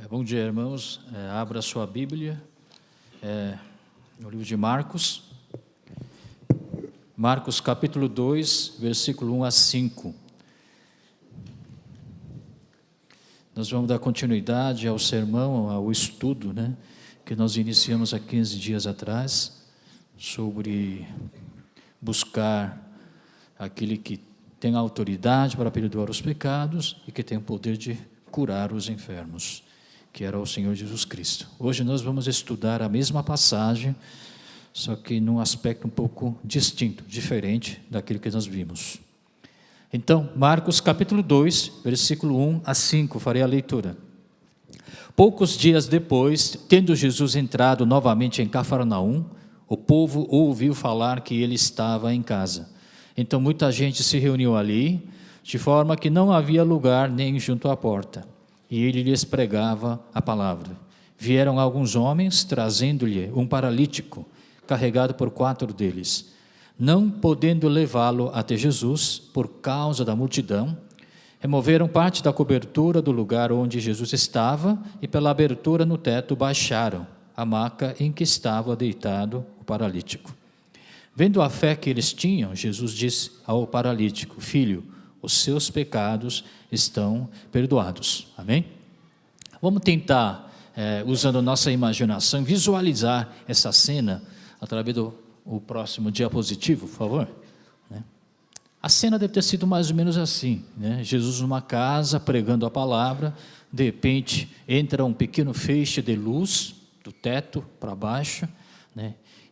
Bom dia, irmãos. Abra sua Bíblia no livro de Marcos. Marcos capítulo 2, versículo 1 a 5. Nós vamos dar continuidade ao sermão, ao estudo, que nós iniciamos há 15 dias atrás, sobre buscar aquele que tem autoridade para perdoar os pecados e que tem o poder de curar os enfermos, que era o Senhor Jesus Cristo. Hoje nós vamos estudar a mesma passagem, só que num aspecto um pouco distinto, diferente daquilo que nós vimos. Então, Marcos capítulo 2, versículo 1 a 5, farei a leitura. Poucos dias depois, tendo Jesus entrado novamente em Cafarnaum, o povo ouviu falar que ele estava em casa. Então muita gente se reuniu ali, de forma que não havia lugar nem junto à porta. E ele lhes pregava a palavra. Vieram alguns homens, trazendo-lhe um paralítico, carregado por 4 deles. Não podendo levá-lo até Jesus, por causa da multidão, removeram parte da cobertura do lugar onde Jesus estava e pela abertura no teto baixaram a maca em que estava deitado o paralítico. Vendo a fé que eles tinham, Jesus disse ao paralítico: Filho, os seus pecados estão perdoados. Amém? Vamos tentar, usando nossa imaginação, visualizar essa cena através do próximo diapositivo, por favor. A cena deve ter sido mais ou menos assim, Jesus numa casa, pregando a palavra, de repente entra um pequeno feixe de luz, do teto para baixo,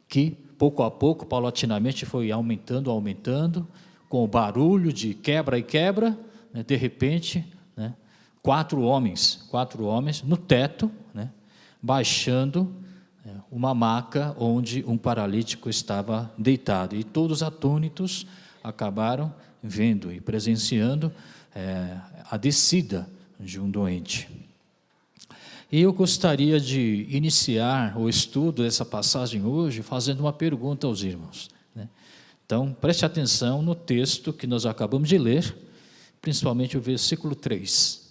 que pouco a pouco, paulatinamente foi aumentando, com o barulho de quebra e quebra, de repente, 4 homens no teto, baixando uma maca onde um paralítico estava deitado. E todos atônitos acabaram vendo e presenciando a descida de um doente. E eu gostaria de iniciar o estudo dessa passagem hoje fazendo uma pergunta aos irmãos. Então, preste atenção no texto que nós acabamos de ler, principalmente o versículo 3.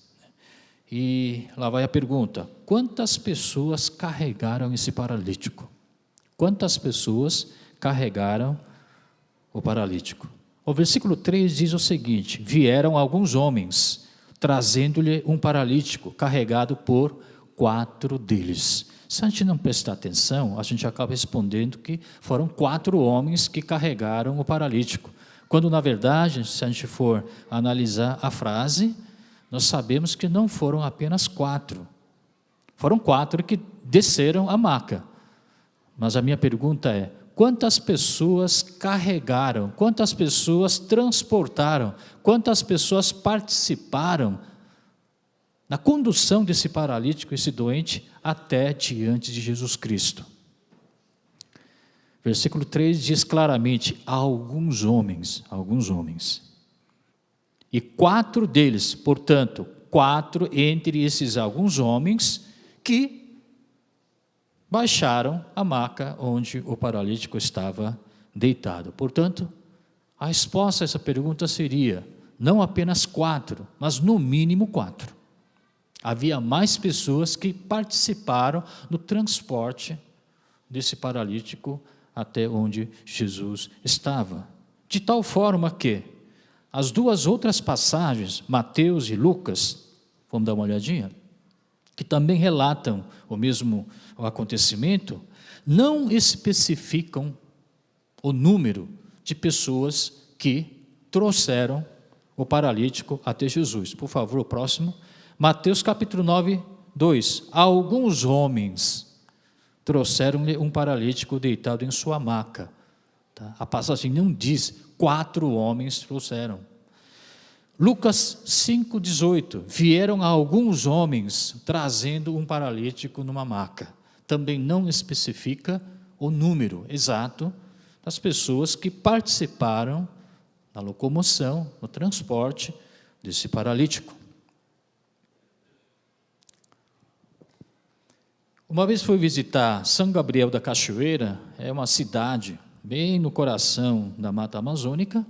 E lá vai a pergunta: quantas pessoas carregaram esse paralítico? Quantas pessoas carregaram o paralítico? O versículo 3 diz o seguinte: vieram alguns homens, trazendo-lhe um paralítico, carregado por 4 deles. Se a gente não prestar atenção, a gente acaba respondendo que foram 4 homens que carregaram o paralítico, quando na verdade, se a gente for analisar a frase, nós sabemos que não foram apenas 4, foram 4 que desceram a maca. Mas a minha pergunta é: quantas pessoas carregaram, quantas pessoas transportaram, quantas pessoas participaram na condução desse paralítico, esse doente, até diante de Jesus Cristo? Versículo 3 diz claramente: alguns homens. E 4 deles, portanto, 4 entre esses alguns homens que baixaram a maca onde o paralítico estava deitado. Portanto, a resposta a essa pergunta seria: não apenas 4, mas no mínimo 4. Havia mais pessoas que participaram do transporte desse paralítico até onde Jesus estava. De tal forma que as 2 outras passagens, Mateus e Lucas, vamos dar uma olhadinha, que também relatam o mesmo acontecimento, não especificam o número de pessoas que trouxeram o paralítico até Jesus. Por favor, o próximo. Mateus capítulo 9, 2. Alguns homens trouxeram-lhe um paralítico deitado em sua maca. A passagem não diz 4 homens trouxeram. Lucas 5, 18. Vieram alguns homens trazendo um paralítico numa maca. Também não especifica o número exato das pessoas que participaram na locomoção, no transporte desse paralítico. Uma vez fui visitar São Gabriel da Cachoeira, é uma cidade bem no coração da Mata Amazônica,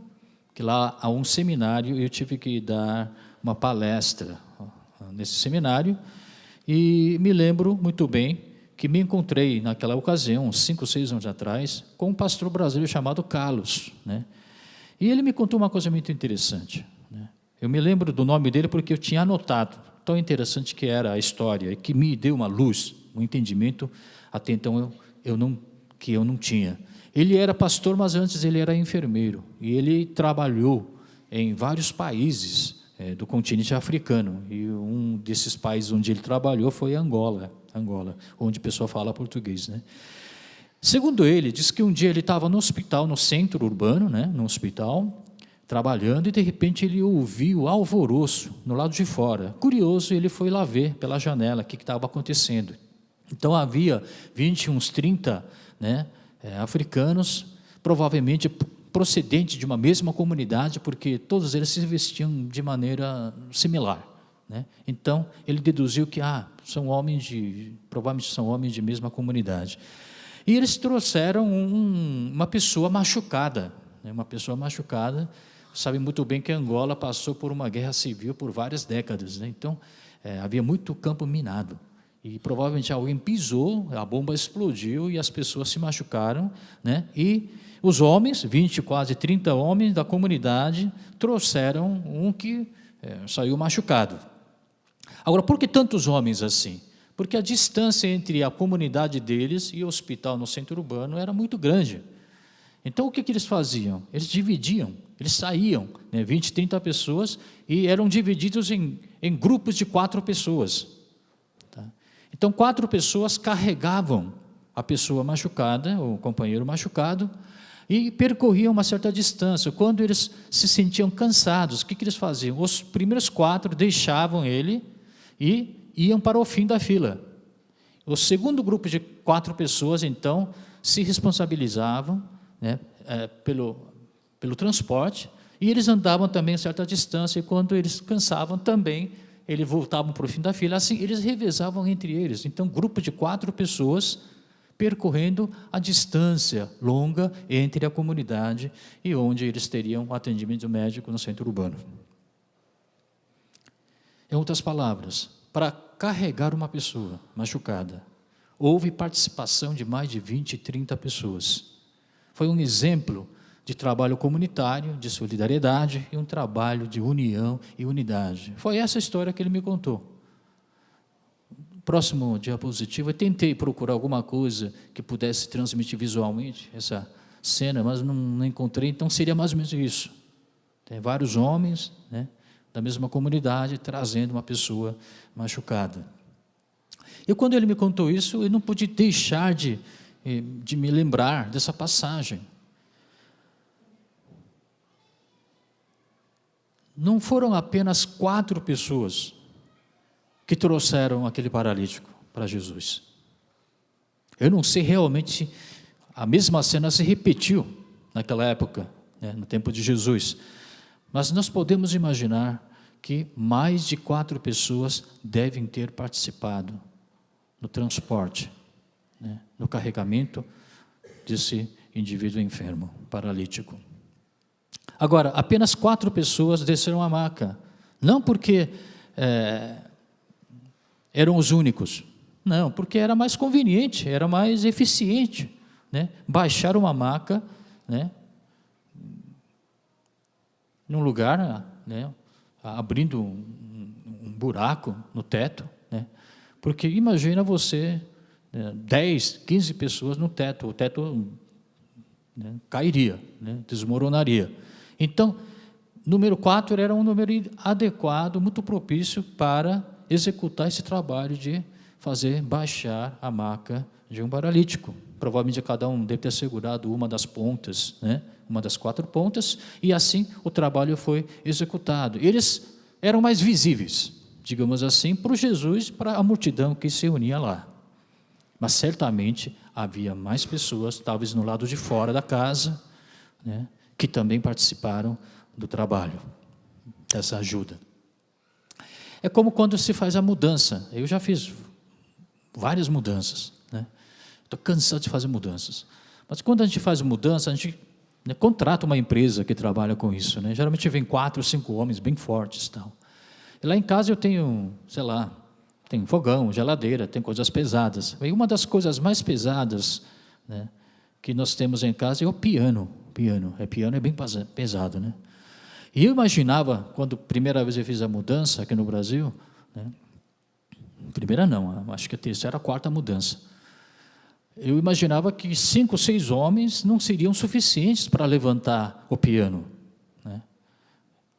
que lá há um seminário e eu tive que dar uma palestra nesse seminário, E me lembro muito bem que me encontrei naquela ocasião, uns 5, 6 anos atrás, com um pastor brasileiro chamado Carlos, né? E ele me contou uma coisa muito interessante, né? Eu me lembro do nome dele porque eu tinha anotado, tão interessante que era a história, e que me deu uma luz, um entendimento, até então eu não tinha. Ele era pastor, mas antes ele era enfermeiro, e ele trabalhou em vários países do continente africano, e um desses países onde ele trabalhou foi Angola, onde o pessoal fala português, né? Segundo ele, diz que um dia ele estava no hospital, no centro urbano, né, no hospital, trabalhando, e de repente ele ouviu alvoroço no lado de fora. Curioso, ele foi lá ver pela janela o que estava acontecendo. Então havia 20, uns 30, né, africanos, provavelmente procedentes de uma mesma comunidade, porque todos eles se vestiam de maneira similar, né? Então ele deduziu que provavelmente são homens de mesma comunidade. E eles trouxeram uma pessoa machucada, né? Uma pessoa machucada. Sabe muito bem que Angola passou por uma guerra civil por várias décadas, né? Então havia muito campo minado. E provavelmente alguém pisou, a bomba explodiu e as pessoas se machucaram, né? E os homens, 20, quase 30 homens da comunidade, trouxeram um que saiu machucado. Agora, por que tantos homens assim? Porque a distância entre a comunidade deles e o hospital no centro urbano era muito grande. Então, o que eles faziam? Eles dividiam, eles saíam, né, 20, 30 pessoas, e eram divididos em grupos de 4 pessoas. Tá? Então, 4 pessoas carregavam a pessoa machucada, o companheiro machucado, e percorriam uma certa distância. Quando eles se sentiam cansados, o que eles faziam? Os primeiros 4 deixavam ele e iam para o fim da fila. O segundo grupo de 4 pessoas, então, se responsabilizavam, né, pelo transporte, e eles andavam também a certa distância, e quando eles cansavam também, eles voltavam para o fim da fila. Assim, eles revezavam entre eles. Então, grupo de 4 pessoas percorrendo a distância longa entre a comunidade e onde eles teriam atendimento médico no centro urbano. Em outras palavras, para carregar uma pessoa machucada, houve participação de mais de 20, 30 pessoas. Foi um exemplo de trabalho comunitário, de solidariedade e um trabalho de união e unidade. Foi essa a história que ele me contou. Próximo diapositivo, eu tentei procurar alguma coisa que pudesse transmitir visualmente essa cena, mas não encontrei, então seria mais ou menos isso. Tem vários homens, né, da mesma comunidade, trazendo uma pessoa machucada. E quando ele me contou isso, eu não pude deixar de me lembrar dessa passagem. Não foram apenas 4 pessoas que trouxeram aquele paralítico para Jesus. Eu não sei realmente, a mesma cena se repetiu naquela época, né, no tempo de Jesus, mas nós podemos imaginar que mais de 4 pessoas devem ter participado no transporte, né, no carregamento desse indivíduo enfermo, paralítico. Agora, apenas 4 pessoas desceram a maca, não porque eram os únicos, não, porque era mais conveniente, era mais eficiente, né, baixar uma maca, né, num lugar, né, abrindo um buraco no teto, né, porque imagina você, 10, 15 pessoas no teto, o teto, né, cairia, né, desmoronaria. Então, número 4 era um número adequado, muito propício para executar esse trabalho de fazer baixar a maca de um paralítico. Provavelmente cada um deve ter segurado uma das pontas, né, uma das 4 pontas, e assim o trabalho foi executado. Eles eram mais visíveis, digamos assim, para o Jesus, para a multidão que se unia lá. Mas certamente havia mais pessoas, talvez no lado de fora da casa, né, que também participaram do trabalho, dessa ajuda. É como quando se faz a mudança. Eu já fiz várias mudanças, né? Estou cansado de fazer mudanças. Mas quando a gente faz mudança, a gente, né, contrata uma empresa que trabalha com isso, né? Geralmente vem 4, 5 homens bem fortes, tal. E lá em casa eu tenho, sei lá, Tem fogão, geladeira, tem coisas pesadas. E uma das coisas mais pesadas, né, que nós temos em casa é o piano. Piano é bem pesado, né? E eu imaginava, quando primeira vez eu fiz a mudança aqui no Brasil, né, primeira não, acho que a terceira, a quarta mudança, eu imaginava que 5, 6 homens não seriam suficientes para levantar o piano, né?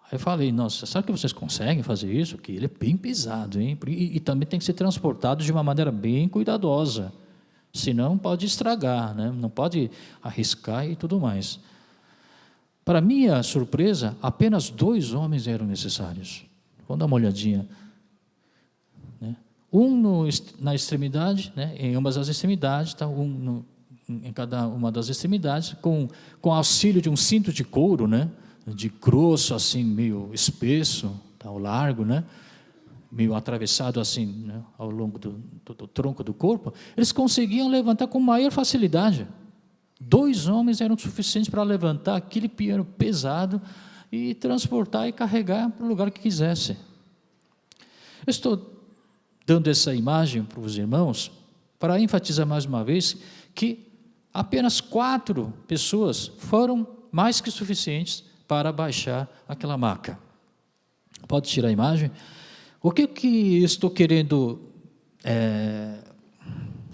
Aí eu falei, nossa, sabe que vocês conseguem fazer isso? Que ele é bem pesado, hein? E também tem que ser transportado de uma maneira bem cuidadosa, senão pode estragar, né? Não pode arriscar e tudo mais. Para minha surpresa, apenas 2 homens eram necessários. Vamos dar uma olhadinha. Um na extremidade, né, em ambas as extremidades, tá, em cada uma das extremidades, com auxílio de um cinto de couro, né, de grosso, assim, meio espesso, tá, ao largo, né, meio atravessado assim, né, ao longo do tronco do corpo, eles conseguiam levantar com maior facilidade. 2 homens eram suficientes para levantar aquele piano pesado e transportar e carregar para o lugar que quisesse. Eu estou dando essa imagem para os irmãos para enfatizar mais uma vez que apenas 4 pessoas foram mais que suficientes para baixar aquela maca. Pode tirar a imagem? O que estou querendo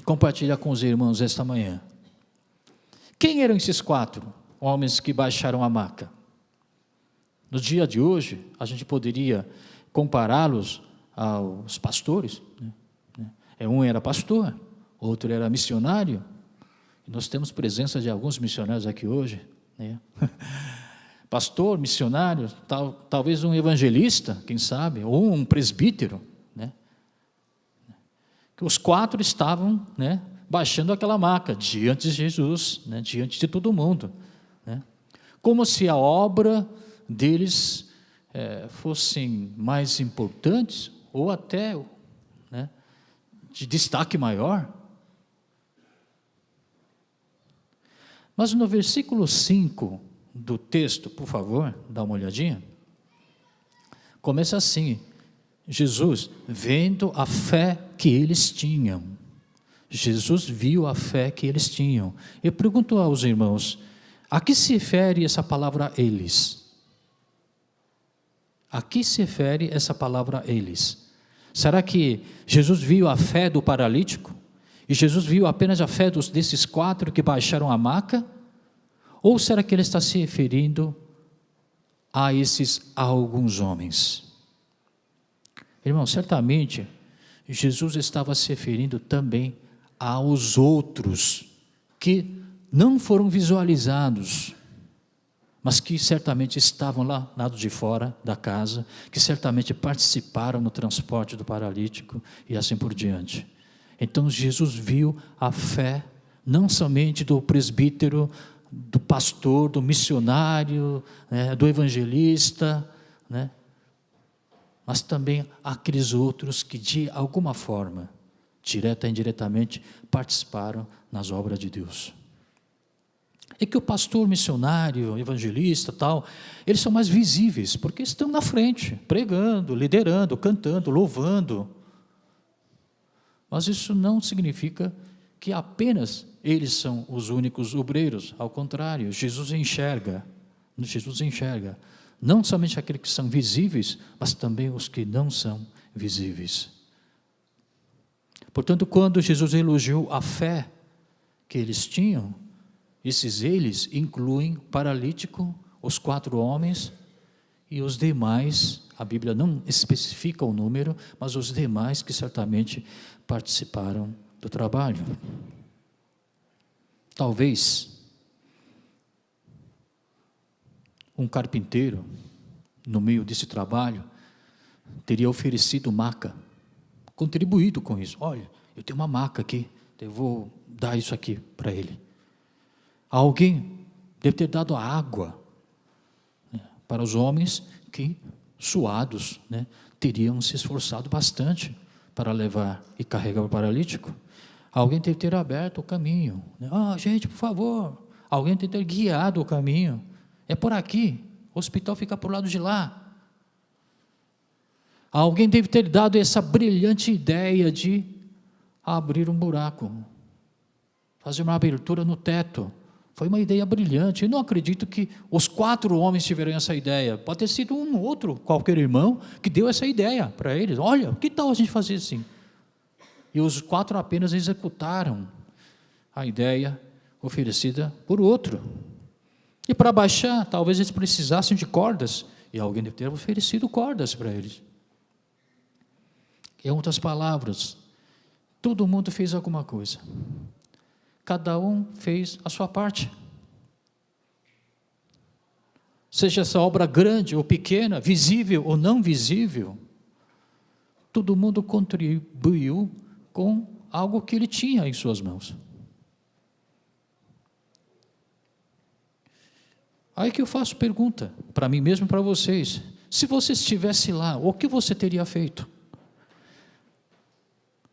compartilhar com os irmãos esta manhã? Quem eram esses 4 homens que baixaram a maca? No dia de hoje, a gente poderia compará-los aos pastores, né? Um era pastor, outro era missionário. Nós temos presença de alguns missionários aqui hoje, né? Pastor, missionário, talvez um evangelista, quem sabe, ou um presbítero, né? Que os 4 estavam, né, baixando aquela maca diante de Jesus, né, diante de todo mundo, né? Como se a obra deles fossem mais importantes ou até, né, de destaque maior. Mas no versículo 5 do texto, por favor, dá uma olhadinha, começa assim: Jesus, vendo a fé que eles tinham. Jesus viu a fé que eles tinham. Eu pergunto aos irmãos, a que se refere essa palavra eles? A que se refere essa palavra eles? Será que Jesus viu a fé do paralítico? E Jesus viu apenas a fé desses 4 que baixaram a maca? Ou será que ele está se referindo a alguns homens? Irmão, certamente Jesus estava se referindo também aos outros que não foram visualizados, mas que certamente estavam lá, lado de fora da casa, que certamente participaram no transporte do paralítico e assim por diante. Então Jesus viu a fé, não somente do presbítero, do pastor, do missionário, né, do evangelista, né, mas também aqueles outros que de alguma forma, direta ou indiretamente, participaram nas obras de Deus. É que o pastor, missionário, evangelista, tal, eles são mais visíveis, porque estão na frente, pregando, liderando, cantando, louvando. Mas isso não significa que apenas eles são os únicos obreiros. Ao contrário, Jesus enxerga, não somente aqueles que são visíveis, mas também os que não são visíveis. Portanto, quando Jesus elogiou a fé que eles tinham, eles incluem o paralítico, os 4 homens e os demais. A Bíblia não especifica o número, mas os demais que certamente participaram do trabalho. Talvez um carpinteiro, no meio desse trabalho, teria oferecido maca, contribuído com isso. Olha, eu tenho uma maca aqui, eu vou dar isso aqui para ele. Alguém deve ter dado a água, né, para os homens que, suados, né, teriam se esforçado bastante para levar e carregar o paralítico. Alguém deve ter aberto o caminho, né? Gente, por favor. Alguém deve ter guiado o caminho. É por aqui, o hospital fica por lado de lá. Alguém deve ter dado essa brilhante ideia de abrir um buraco, fazer uma abertura no teto. Foi uma ideia brilhante. Eu não acredito que os 4 homens tiveram essa ideia. Pode ter sido um outro, qualquer irmão, que deu essa ideia para eles. Olha, que tal a gente fazer assim? E os 4 apenas executaram a ideia oferecida por outro. E para baixar, talvez eles precisassem de cordas, e alguém deve ter oferecido cordas para eles. Em outras palavras, todo mundo fez alguma coisa. Cada um fez a sua parte. Seja essa obra grande ou pequena, visível ou não visível, todo mundo contribuiu com algo que ele tinha em suas mãos. Aí que eu faço pergunta, para mim mesmo e para vocês. Se você estivesse lá, o que você teria feito?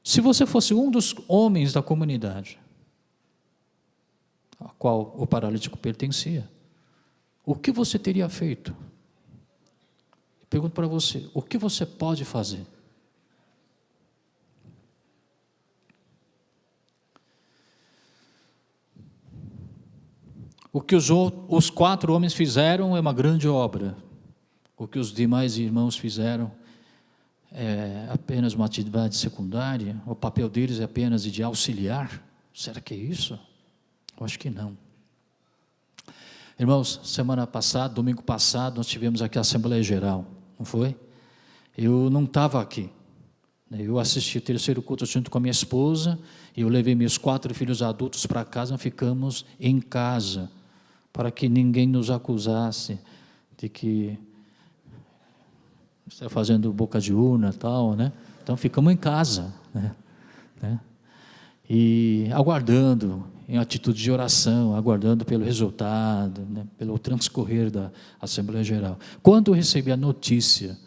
Se você fosse um dos homens da comunidade, a qual o paralítico pertencia, o que você teria feito? Eu pergunto para você, o que você pode fazer? O que os 4 homens fizeram é uma grande obra. O que os demais irmãos fizeram é apenas uma atividade secundária. O papel deles é apenas de auxiliar. Será que é isso? Eu acho que não. Irmãos, semana passada, domingo passado, nós tivemos aqui a Assembleia Geral, não foi? Eu não estava aqui. Eu assisti o 3º culto junto com a minha esposa, e eu levei meus 4 filhos adultos para casa, nós ficamos em casa, para que ninguém nos acusasse de que está fazendo boca de urna e tal, né? Então ficamos em casa, né? E aguardando, em atitude de oração, aguardando pelo resultado, né? Pelo transcorrer da Assembleia Geral. Quando eu recebi a notícia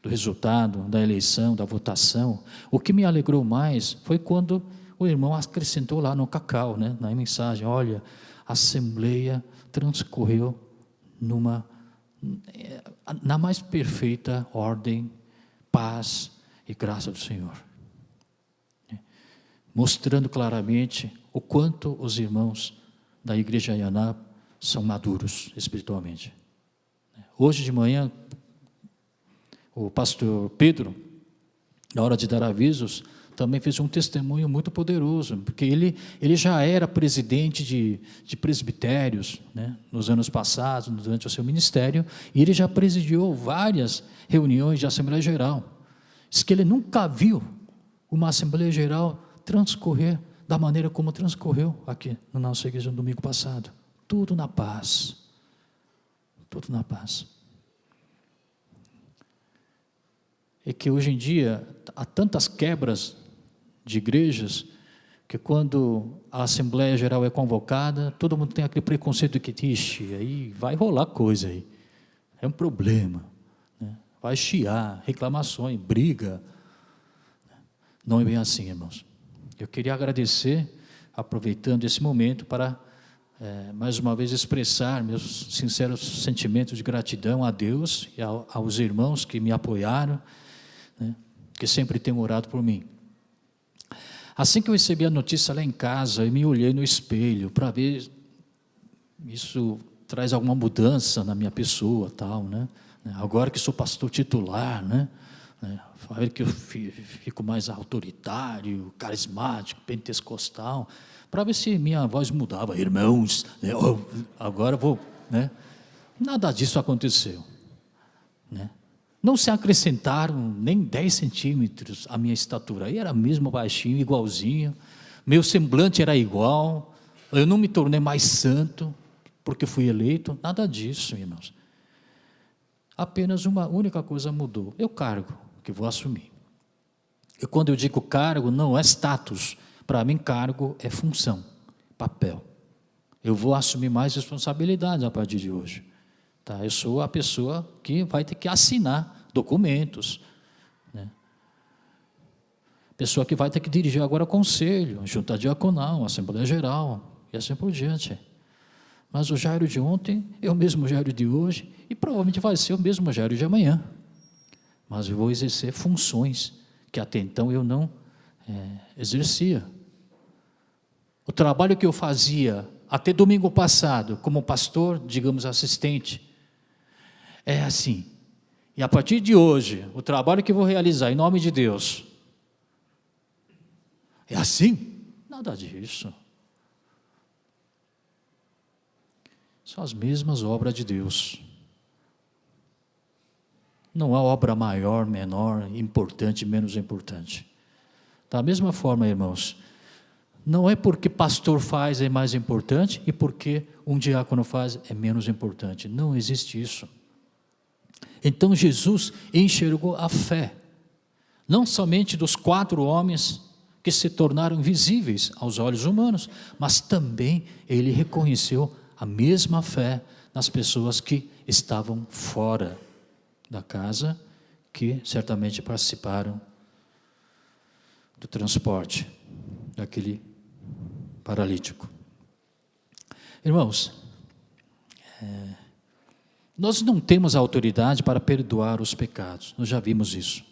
do resultado da eleição, da votação, o que me alegrou mais foi quando o irmão acrescentou lá no cacau, né? Na mensagem, olha, a Assembleia transcorreu na mais perfeita ordem, paz e graça do Senhor, mostrando claramente o quanto os irmãos da Igreja Yaná são maduros espiritualmente. Hoje de manhã, o pastor Pedro, na hora de dar avisos, também fez um testemunho muito poderoso, porque ele já era presidente de presbitérios, né, nos anos passados, durante o seu ministério, e ele já presidiu várias reuniões de Assembleia Geral. Diz que ele nunca viu uma Assembleia Geral transcorrer da maneira como transcorreu aqui na nossa igreja no domingo passado. Tudo na paz. Tudo na paz. E que hoje em dia há tantas quebras de igrejas, que quando a Assembleia Geral é convocada, todo mundo tem aquele preconceito que, ixi, aí vai rolar coisa aí, é um problema, né? Vai chiar, reclamações, briga. Não é bem assim, irmãos. Eu queria agradecer, aproveitando esse momento, para, mais uma vez, expressar meus sinceros sentimentos de gratidão a Deus e aos irmãos que me apoiaram, né, que sempre têm orado por mim. Assim que eu recebi a notícia lá em casa, eu me olhei no espelho para ver, isso traz alguma mudança na minha pessoa, tal, né? Agora que sou pastor titular, né? Vai ver que eu fico mais autoritário, carismático, pentecostal, para ver se minha voz mudava, irmãos, né? Agora vou, né? Nada disso aconteceu, né? Não se acrescentaram nem 10 centímetros a minha estatura, aí era mesmo baixinho, igualzinho, meu semblante era igual, eu não me tornei mais santo, porque fui eleito, nada disso, irmãos. Apenas uma única coisa mudou, é o cargo que vou assumir. E quando eu digo cargo, não é status, para mim cargo é função, papel. Eu vou assumir mais responsabilidades a partir de hoje. Tá? Eu sou a pessoa que vai ter que assinar documentos, né? Pessoa que vai ter que dirigir agora conselho, junta diaconal, Assembleia Geral, e assim por diante. Mas o Jairo de ontem é o mesmo Jairo de hoje, e provavelmente vai ser o mesmo Jairo de amanhã. mas eu vou exercer funções que até então eu não exercia. O trabalho que eu fazia até domingo passado, como pastor, digamos, assistente, é assim. E a partir de hoje, o trabalho que eu vou realizar em nome de Deus, é assim? Nada disso. São as mesmas obras de Deus. Não há obra maior, menor, importante, menos importante. Da mesma forma, irmãos, não é porque pastor faz é mais importante e porque um diácono faz é menos importante. Não existe isso. Então Jesus enxergou a fé, não somente dos 4 homens que se tornaram visíveis aos olhos humanos, mas também ele reconheceu a mesma fé nas pessoas que estavam fora da casa, que certamente participaram do transporte daquele paralítico. Irmãos, nós não temos autoridade para perdoar os pecados, nós já vimos isso.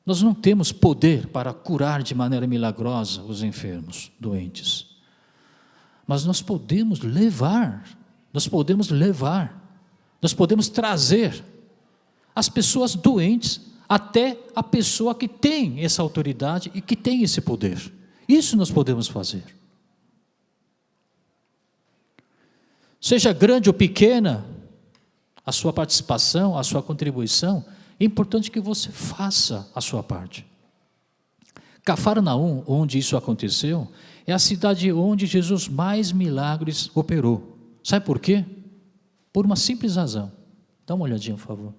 Nós não temos poder para curar de maneira milagrosa os enfermos, doentes. Mas nós podemos trazer as pessoas doentes até a pessoa que tem essa autoridade e que tem esse poder. Isso nós podemos fazer. Seja grande ou pequena a sua participação, a sua contribuição, é importante que você faça a sua parte. Cafarnaum, onde isso aconteceu, é a cidade onde Jesus mais milagres operou. Sabe por quê? Por uma simples razão. Dá uma olhadinha, por favor.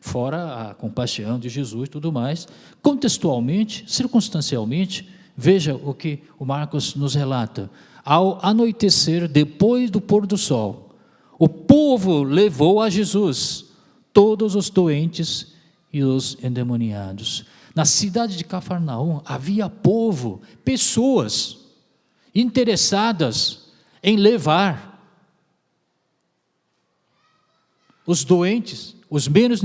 Fora a compaixão de Jesus e tudo mais, contextualmente, circunstancialmente, veja o que o Marcos nos relata. Ao anoitecer, depois do pôr do sol, o povo levou a Jesus todos os doentes e os endemoniados. Na cidade de Cafarnaum havia povo, pessoas interessadas em levar os doentes, os menos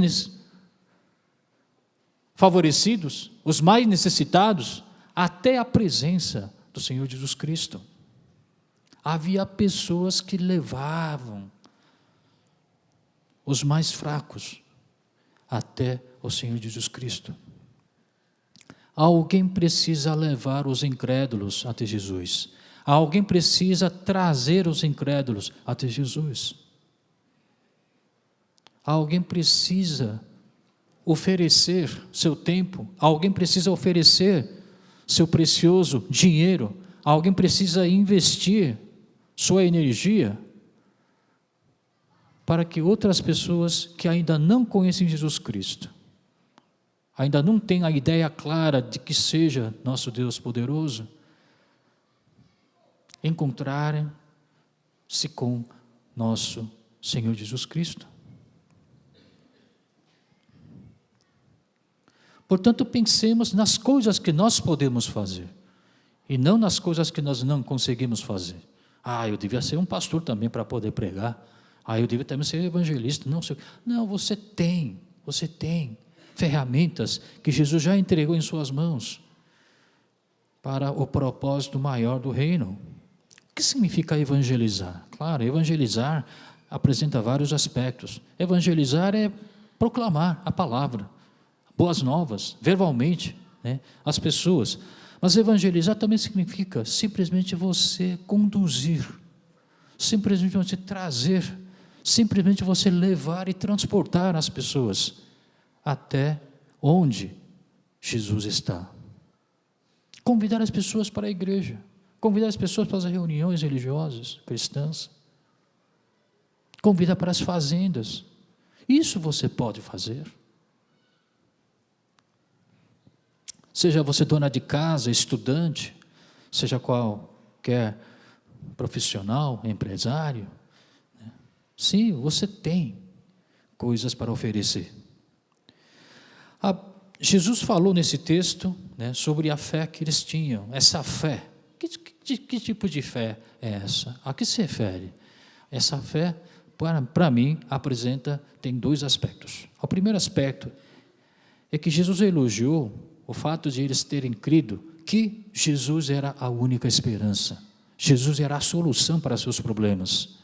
favorecidos, os mais necessitados, até a presença do Senhor Jesus Cristo. Havia pessoas que levavam os mais fracos até o Senhor Jesus Cristo. Alguém precisa levar os incrédulos até Jesus. Alguém precisa trazer os incrédulos até Jesus. Alguém precisa oferecer seu tempo. Alguém precisa oferecer seu precioso dinheiro. Alguém precisa investir sua energia para que outras pessoas que ainda não conhecem Jesus Cristo, ainda não têm a ideia clara de que seja nosso Deus poderoso, encontrarem-se com nosso Senhor Jesus Cristo. Portanto, pensemos nas coisas que nós podemos fazer e não nas coisas que nós não conseguimos fazer. Eu devia ser um pastor também para poder pregar. Eu devia também ser evangelista. Não, você tem ferramentas que Jesus já entregou em suas mãos para o propósito maior do reino. O que significa evangelizar? Claro, evangelizar apresenta vários aspectos. Evangelizar é proclamar a palavra, boas novas, verbalmente, às pessoas. Mas evangelizar também significa simplesmente você conduzir, simplesmente você trazer, simplesmente você levar e transportar as pessoas até onde Jesus está. Convidar as pessoas para a igreja, convidar as pessoas para as reuniões religiosas, cristãs, convidar para as fazendas. Isso você pode fazer. Seja você dona de casa, estudante, seja qualquer profissional, empresário, sim, você tem coisas para oferecer. Jesus falou nesse texto sobre a fé que eles tinham, essa fé. Que tipo de fé é essa? A que se refere? Essa fé, para mim, tem 2 aspectos. O primeiro aspecto é que Jesus elogiou o fato de eles terem crido que Jesus era a única esperança. Jesus era a solução para seus problemas.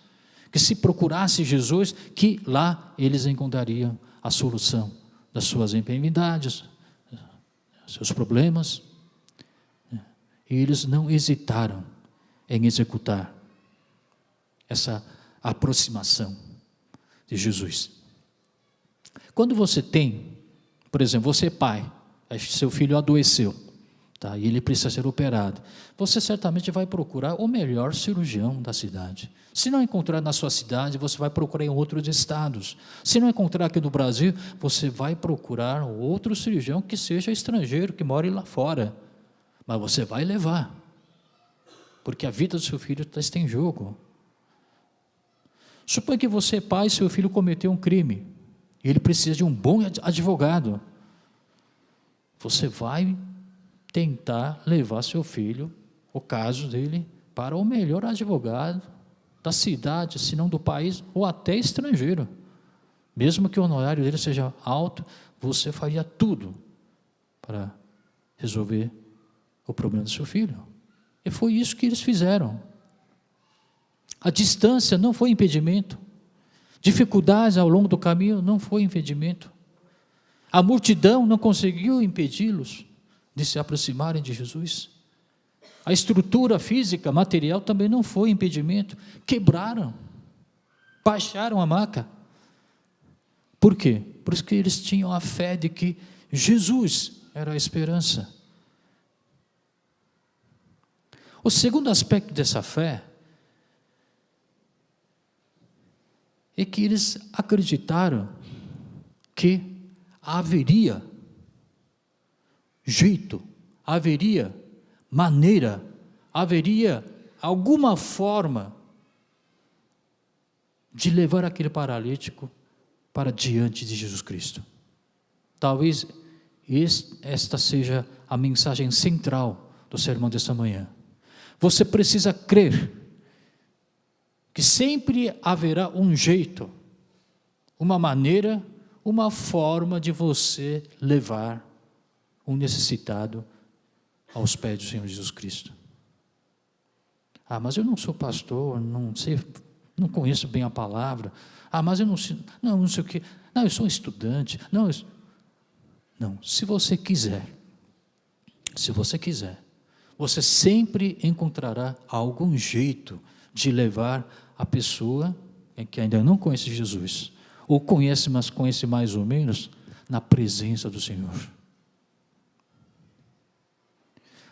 Que se procurasse Jesus, que lá eles encontrariam a solução das suas enfermidades, seus problemas. E eles não hesitaram em executar essa aproximação de Jesus. Quando você tem, por exemplo, você é pai, seu filho adoeceu, tá? E ele precisa ser operado, você certamente vai procurar o melhor cirurgião da cidade. Se não encontrar na sua cidade, você vai procurar em outros estados. Se não encontrar aqui no Brasil, você vai procurar outro cirurgião que seja estrangeiro, que more lá fora. Mas você vai levar, porque a vida do seu filho está em jogo. Suponha que você é pai e seu filho cometeu um crime, e ele precisa de um bom advogado. Você vai tentar levar seu filho, o caso dele, para o melhor advogado da cidade, se não do país, ou até estrangeiro. Mesmo que o honorário dele seja alto, você faria tudo para resolver o problema do seu filho. E foi isso que eles fizeram. A distância não foi impedimento. Dificuldades ao longo do caminho não foi impedimento. A multidão não conseguiu impedi-los de se aproximarem de Jesus. A estrutura física, material também não foi impedimento. Quebraram, baixaram a maca. Por quê? Porque eles tinham a fé de que Jesus era a esperança. O segundo aspecto dessa fé é que eles acreditaram que haveria jeito, haveria maneira, haveria alguma forma de levar aquele paralítico para diante de Jesus Cristo. Talvez esta seja a mensagem central do sermão desta manhã. Você precisa crer que sempre haverá um jeito, uma maneira, uma forma de você levar um necessitado aos pés do Senhor Jesus Cristo. Ah, mas eu não sou pastor, não sei, não conheço bem a palavra. Ah, mas eu não sei o que. Não, eu sou um estudante. Não, se você quiser, você sempre encontrará algum jeito de levar a pessoa que ainda não conhece Jesus, ou conhece, mas conhece mais ou menos, na presença do Senhor.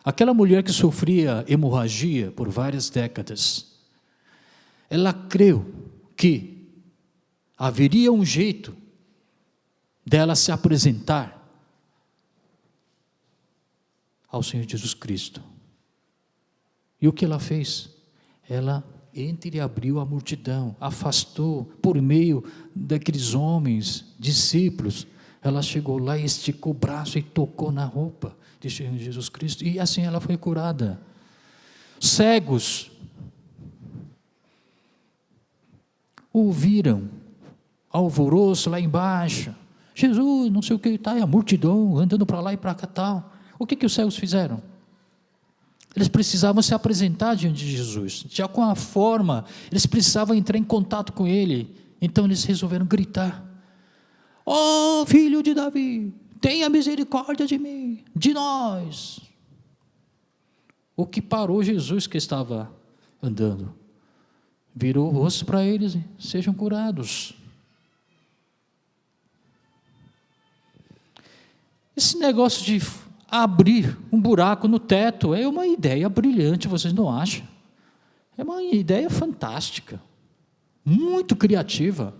Aquela mulher que sofria hemorragia por várias décadas, ela creu que haveria um jeito dela se apresentar ao Senhor Jesus Cristo. E o que ela fez? Ela entreabriu a multidão, afastou por meio daqueles homens, discípulos. Ela chegou lá e esticou o braço e tocou na roupa de Jesus Cristo, e assim ela foi curada. Cegos ouviram alvoroço lá embaixo, Jesus, não sei o que, está a multidão andando para lá e para cá, tal. O que os cegos fizeram? Eles precisavam se apresentar diante de Jesus, de alguma forma, eles precisavam entrar em contato com Ele. Então eles resolveram gritar: ó filho de Davi, tenha misericórdia de mim, de nós. O que parou Jesus, que estava andando, virou o rosto para eles: sejam curados. Esse negócio de abrir um buraco no teto é uma ideia brilhante, vocês não acham? É uma ideia fantástica, muito criativa.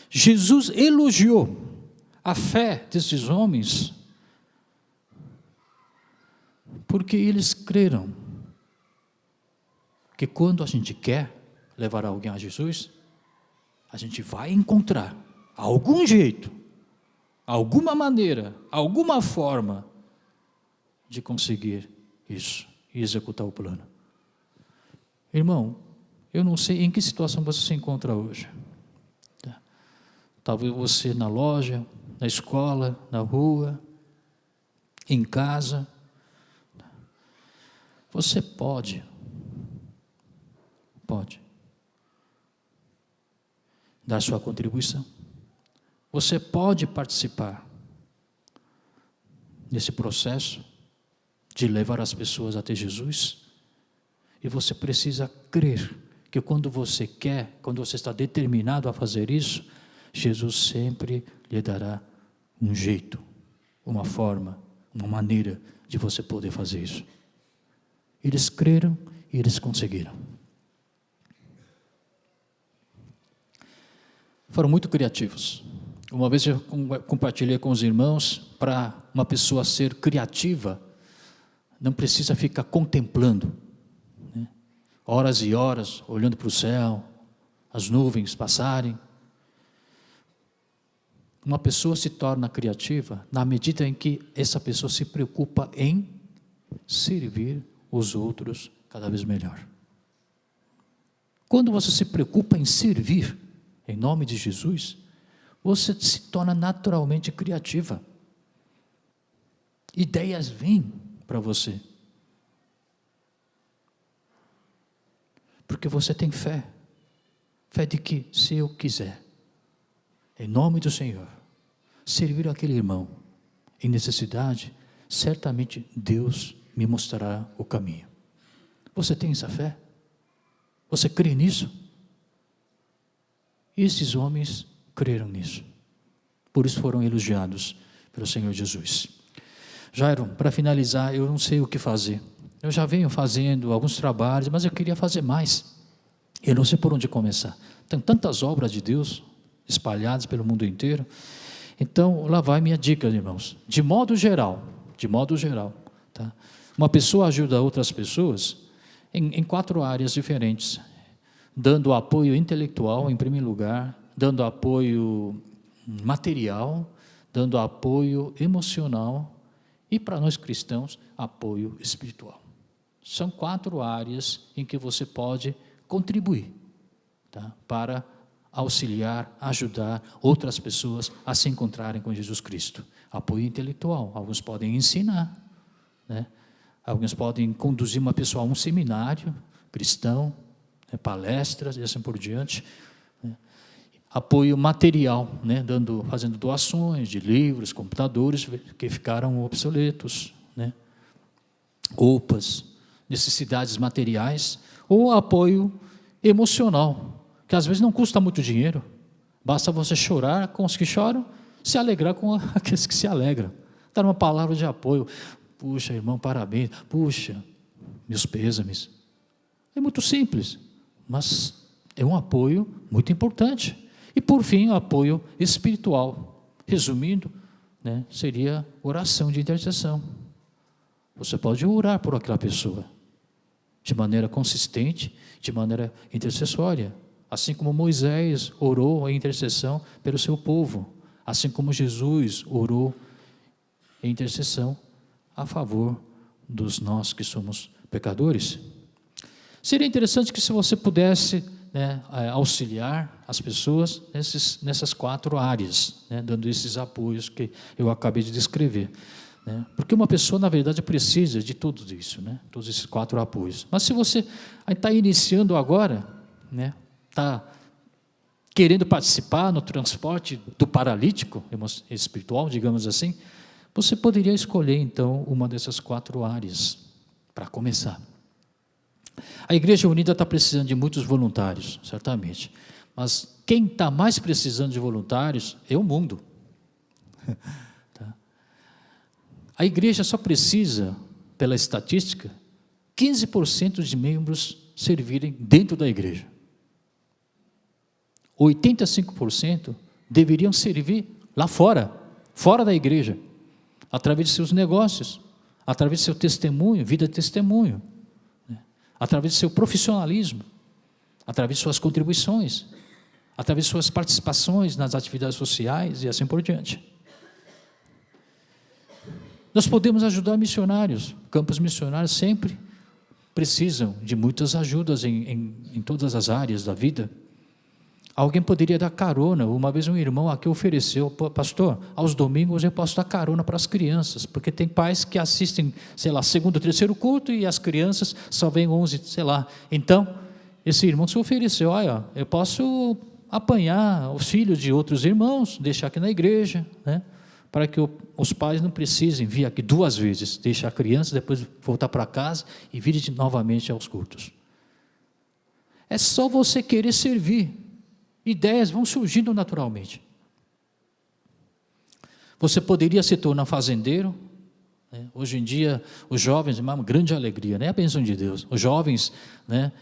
Jesus elogiou a fé desses homens porque eles creram que quando a gente quer levar alguém a Jesus, a gente vai encontrar algum jeito, alguma maneira, alguma forma de conseguir isso e executar o plano. Irmão, eu não sei em que situação você se encontra hoje. talvez você na loja, na escola, na rua, em casa. Você pode dar sua contribuição. Você pode participar nesse processo de levar as pessoas até Jesus. E você precisa crer que quando você quer, quando você está determinado a fazer isso, Jesus sempre lhe dará um jeito, uma forma, uma maneira de você poder fazer isso. Eles creram e eles conseguiram. Foram muito criativos. Uma vez eu compartilhei com os irmãos, para uma pessoa ser criativa, não precisa ficar contemplando, né? Horas e horas, olhando para o céu, as nuvens passarem. Uma pessoa se torna criativa na medida em que essa pessoa se preocupa em servir os outros cada vez melhor. Quando você se preocupa em servir, em nome de Jesus, você se torna naturalmente criativa. Ideias vêm para você. Porque você tem fé. Fé de que, se eu quiser, em nome do Senhor, servir aquele irmão em necessidade, certamente Deus me mostrará o caminho. Você tem essa fé? Você crê nisso? Esses homens creram nisso. Por isso foram elogiados pelo Senhor Jesus. Jairo, para finalizar, eu não sei o que fazer. Eu já venho fazendo alguns trabalhos, mas eu queria fazer mais. Eu não sei por onde começar. Tem tantas obras de Deus espalhadas pelo mundo inteiro. Então, lá vai minha dica, irmãos. De modo geral, tá? Uma pessoa ajuda outras pessoas em 4 áreas diferentes. Dando apoio intelectual, em primeiro lugar, dando apoio material, dando apoio emocional e, para nós cristãos, apoio espiritual. São 4 áreas em que você pode contribuir, tá? Para auxiliar, ajudar outras pessoas a se encontrarem com Jesus Cristo. Apoio intelectual, alguns podem ensinar, né? Alguns podem conduzir uma pessoa a um seminário cristão, palestras e assim por diante, né? Apoio material, né? Fazendo doações de livros, computadores que ficaram obsoletos, né? Roupas, necessidades materiais, ou apoio emocional, que às vezes não custa muito dinheiro, basta você chorar com os que choram, se alegrar com aqueles que se alegram, dar uma palavra de apoio. Puxa, irmão, parabéns. Puxa, meus pêsames. É muito simples, mas é um apoio muito importante. E por fim, o apoio espiritual. Resumindo, né, seria oração de intercessão. Você pode orar por aquela pessoa, de maneira consistente, de maneira intercessória. Assim como Moisés orou em intercessão pelo seu povo. Assim como Jesus orou em intercessão a favor dos nós que somos pecadores. Seria interessante que se você pudesse, né, auxiliar as pessoas nessas 4 áreas, né, dando esses apoios que eu acabei de descrever, né, porque uma pessoa na verdade precisa de tudo isso, né, todos esses 4 apoios. Mas se você está iniciando agora, né, está querendo participar no transporte do paralítico espiritual, digamos assim, você poderia escolher, então, uma dessas 4 áreas, para começar. A Igreja Unida está precisando de muitos voluntários, certamente, mas quem está mais precisando de voluntários é o mundo. Tá? A igreja só precisa, pela estatística, 15% de membros servirem dentro da igreja. 85% deveriam servir lá fora da igreja, através de seus negócios, através do seu testemunho, vida de testemunho, né? Através do seu profissionalismo, através de suas contribuições, através de suas participações nas atividades sociais e assim por diante. Nós podemos ajudar missionários, campos missionários sempre precisam de muitas ajudas em todas as áreas da vida. Alguém poderia dar carona. Uma vez um irmão aqui ofereceu: pastor, aos domingos eu posso dar carona para as crianças, porque tem pais que assistem, sei lá, segundo ou terceiro culto, e as crianças só vêm 11, sei lá. Então, esse irmão se ofereceu: olha, eu posso apanhar os filhos de outros irmãos, deixar aqui na igreja, né, para que os pais não precisem vir aqui 2 vezes, deixar a criança, depois voltar para casa e vir novamente aos cultos. É só você querer servir. Ideias vão surgindo naturalmente. Você poderia se tornar fazendeiro, né? Hoje em dia, os jovens, é uma grande alegria, né? A bênção de Deus. Os jovens, né,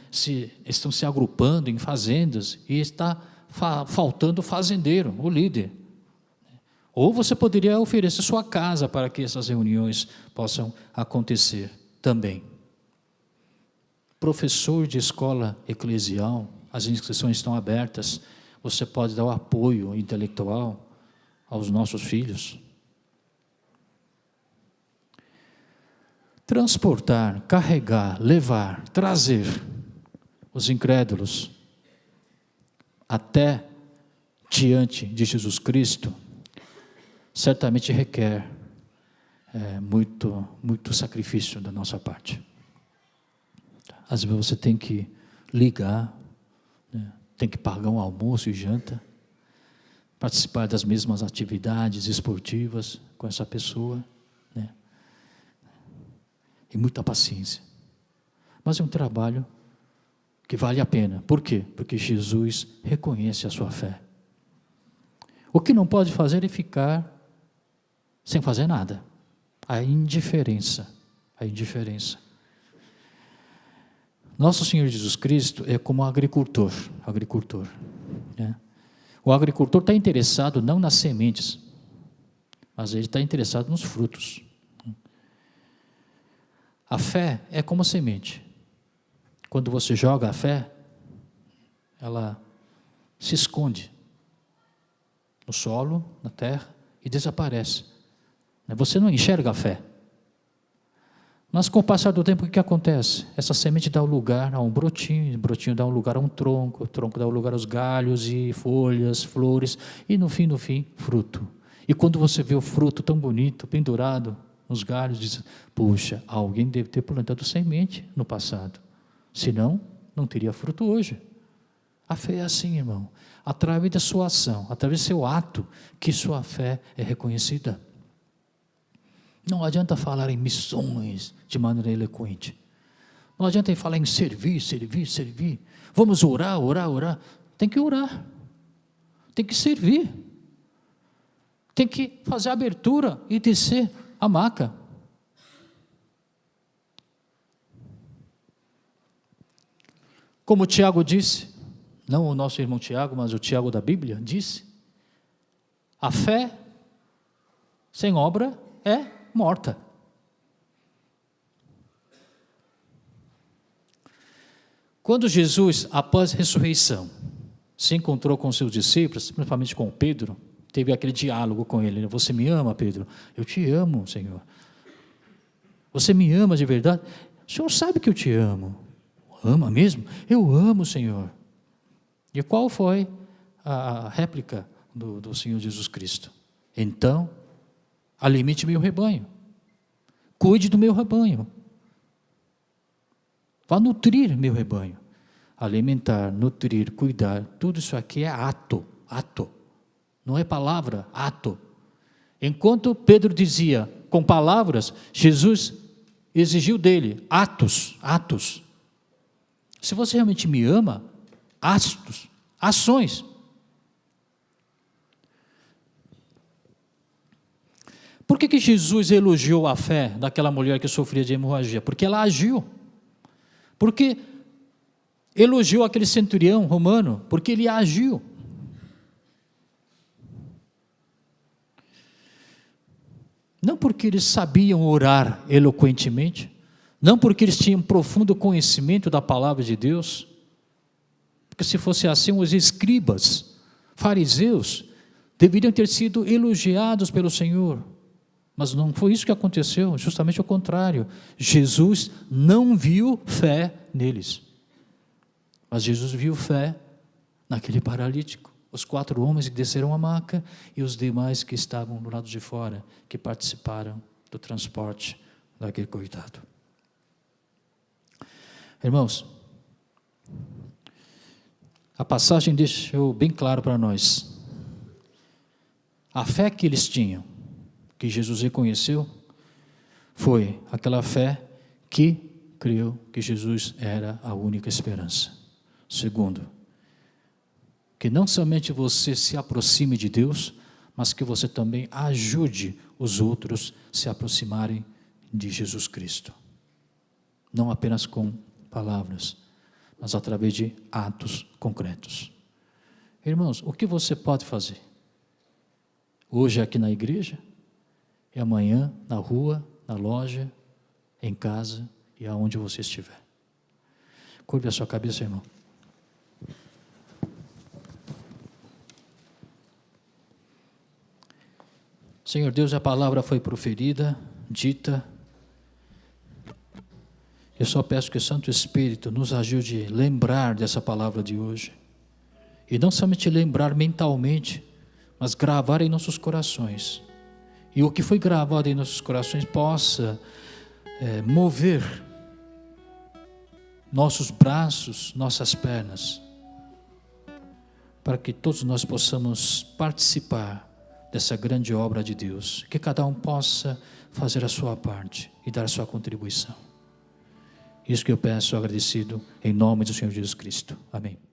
estão se agrupando em fazendas e está faltando o fazendeiro, o líder. Ou você poderia oferecer sua casa para que essas reuniões possam acontecer também. Professor de escola eclesial, as inscrições estão abertas. Você pode dar o apoio intelectual aos nossos filhos. Transportar, carregar, levar, trazer os incrédulos até diante de Jesus Cristo, certamente requer muito sacrifício da nossa parte. Às vezes você tem que ligar, né? Tem que pagar um almoço e janta, participar das mesmas atividades esportivas com essa pessoa, né? E muita paciência. Mas é um trabalho que vale a pena. Por quê? Porque Jesus reconhece a sua fé. O que não pode fazer é ficar sem fazer nada. A indiferença. Nosso Senhor Jesus Cristo é como um agricultor, né? O agricultor está interessado não nas sementes, mas ele está interessado nos frutos. A fé é como a semente. Quando você joga a fé, ela se esconde no solo, na terra, e desaparece. Você não enxerga a fé. Mas com o passar do tempo, o que acontece? Essa semente dá lugar a um brotinho, o brotinho dá lugar a um tronco, o tronco dá lugar aos galhos e folhas, flores, e no fim, fruto. E quando você vê o fruto tão bonito, pendurado nos galhos, diz: puxa, alguém deve ter plantado semente no passado, senão não teria fruto hoje. A fé é assim, irmão, através da sua ação, através do seu ato, que sua fé é reconhecida. Não adianta falar em missões de maneira eloquente. Não adianta falar em servir. Vamos orar. Tem que orar. Tem que servir. Tem que fazer a abertura e descer a maca. Como o Tiago disse, não o nosso irmão Tiago, mas o Tiago da Bíblia, disse: a fé sem obra é morta. Quando Jesus, após a ressurreição, se encontrou com seus discípulos, principalmente com Pedro, teve aquele diálogo com ele: você me ama, Pedro? Eu te amo, Senhor. Você me ama de verdade? O Senhor sabe que eu te amo. Ama mesmo? Eu amo, Senhor. E qual foi a réplica do Senhor Jesus Cristo? Então, alimente meu rebanho, cuide do meu rebanho, vá nutrir meu rebanho. Alimentar, nutrir, cuidar, tudo isso aqui é ato, não é palavra, ato. Enquanto Pedro dizia com palavras, Jesus exigiu dele atos. Se você realmente me ama, ações. Por que Jesus elogiou a fé daquela mulher que sofria de hemorragia? Porque ela agiu. Porque elogiou aquele centurião romano? Porque ele agiu. Não porque eles sabiam orar eloquentemente, não porque eles tinham profundo conhecimento da palavra de Deus, porque se fosse assim, os escribas, fariseus, deveriam ter sido elogiados pelo Senhor. Mas não foi isso que aconteceu, justamente o contrário. Jesus não viu fé neles, mas Jesus viu fé naquele paralítico. Os 4 homens que desceram a maca e os demais que estavam do lado de fora, que participaram do transporte daquele coitado. Irmãos, a passagem deixou bem claro para nós. A fé que eles tinham, que Jesus reconheceu, foi aquela fé que creu que Jesus era a única esperança. Segundo, que não somente você se aproxime de Deus, mas que você também ajude os outros a se aproximarem de Jesus Cristo. Não apenas com palavras, mas através de atos concretos. Irmãos, o que você pode fazer? Hoje aqui na igreja, e amanhã na rua, na loja, em casa e aonde você estiver. Curve a sua cabeça, irmão. Senhor Deus, a palavra foi proferida, dita. Eu só peço que o Santo Espírito nos ajude a lembrar dessa palavra de hoje. E não somente lembrar mentalmente, mas gravar em nossos corações. E o que foi gravado em nossos corações possa mover nossos braços, nossas pernas, para que todos nós possamos participar dessa grande obra de Deus. Que cada um possa fazer a sua parte e dar a sua contribuição. Isso que eu peço agradecido em nome do Senhor Jesus Cristo. Amém.